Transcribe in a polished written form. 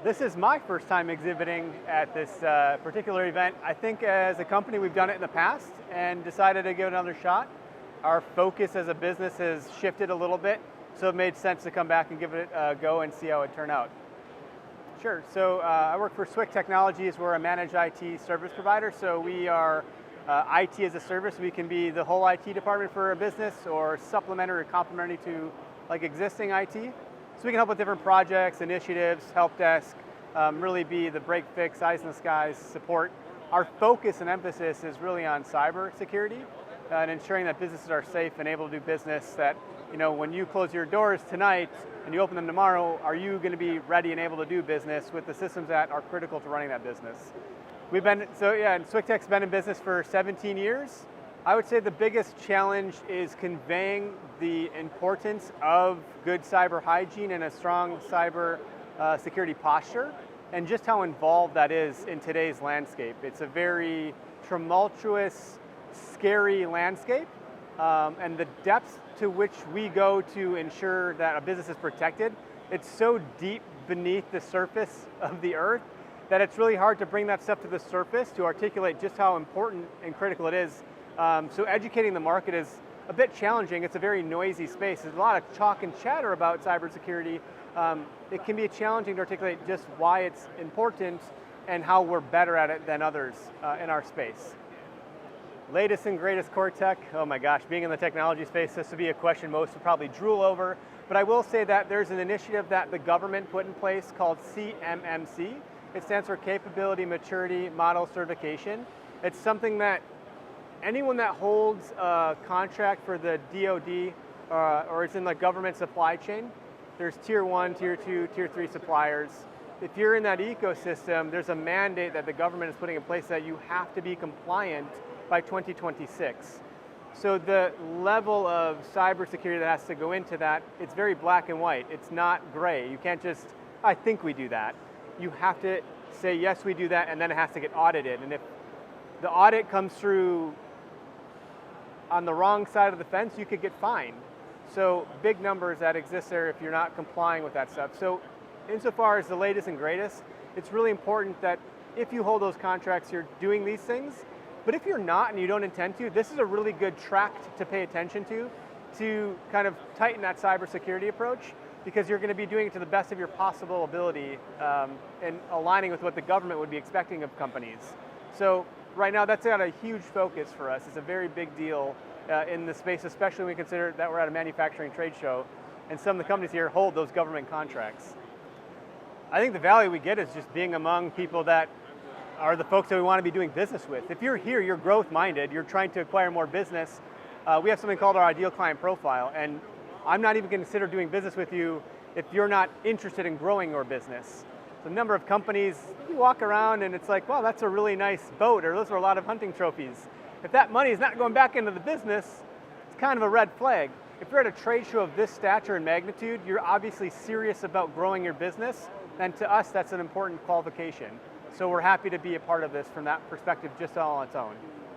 This is my first time exhibiting at this particular event. I think as a company we've done it in the past and decided to give it another shot. Our focus as a business has shifted a little bit, so it made sense to come back and give it a go and see how it turned out. Sure, so I work for Swicktech Technologies. We're a managed IT service provider, so we are IT as a service. We can be the whole IT department for a business or supplementary or complementary to like existing IT. So we can help with different projects, initiatives, help desk, really be the break fix, eyes in the skies support. Our focus and emphasis is really on cyber security and ensuring that businesses are safe and able to do business that, you know, when you close your doors tonight and you open them tomorrow, are you going to be ready and able to do business with the systems that are critical to running that business? And Swicktech's been in business for 17 years. I would say the biggest challenge is conveying the importance of good cyber hygiene and a strong cyber security posture, and just how involved that is in today's landscape. It's a very tumultuous, scary landscape, and the depths to which we go to ensure that a business is protected, it's so deep beneath the surface of the earth that it's really hard to bring that stuff to the surface to articulate just how important and critical it is. So educating the market is a bit challenging. It's a very noisy space. There's a lot of talk and chatter about cybersecurity. It can be challenging to articulate just why it's important and how we're better at it than others in our space. Latest and greatest core tech, oh my gosh, being in the technology space, this would be a question most would probably drool over, but I will say that there's an initiative that the government put in place called CMMC. It stands for Capability Maturity Model Certification. It's something that anyone that holds a contract for the DoD or is in the government supply chain, there's tier 1, tier 2, tier 3 suppliers. If you're in that ecosystem, there's a mandate that the government is putting in place that you have to be compliant by 2026. So the level of cybersecurity that has to go into that, it's very black and white. It's not gray. You can't just, I think we do that. You have to say, yes, we do that, and then it has to get audited. And if the audit comes through on the wrong side of the fence, you could get fined. So big numbers that exist there if you're not complying with that stuff. So insofar as the latest and greatest, it's really important that if you hold those contracts, you're doing these things. But if you're not and you don't intend to, this is a really good track to pay attention to kind of tighten that cybersecurity approach, because you're going to be doing it to the best of your possible ability and aligning with what the government would be expecting of companies. So right now, that's got a huge focus for us. It's a very big deal in the space, especially when we consider that we're at a manufacturing trade show, and some of the companies here hold those government contracts. I think the value we get is just being among people that are the folks that we want to be doing business with. If you're here, you're growth-minded, you're trying to acquire more business, we have something called our ideal client profile, and I'm not even going to consider doing business with you if you're not interested in growing your business. The number of companies, you walk around and it's like, wow, that's a really nice boat, or those are a lot of hunting trophies. If that money is not going back into the business, it's kind of a red flag. If you're at a trade show of this stature and magnitude, you're obviously serious about growing your business, and to us, that's an important qualification. So we're happy to be a part of this from that perspective just all on its own.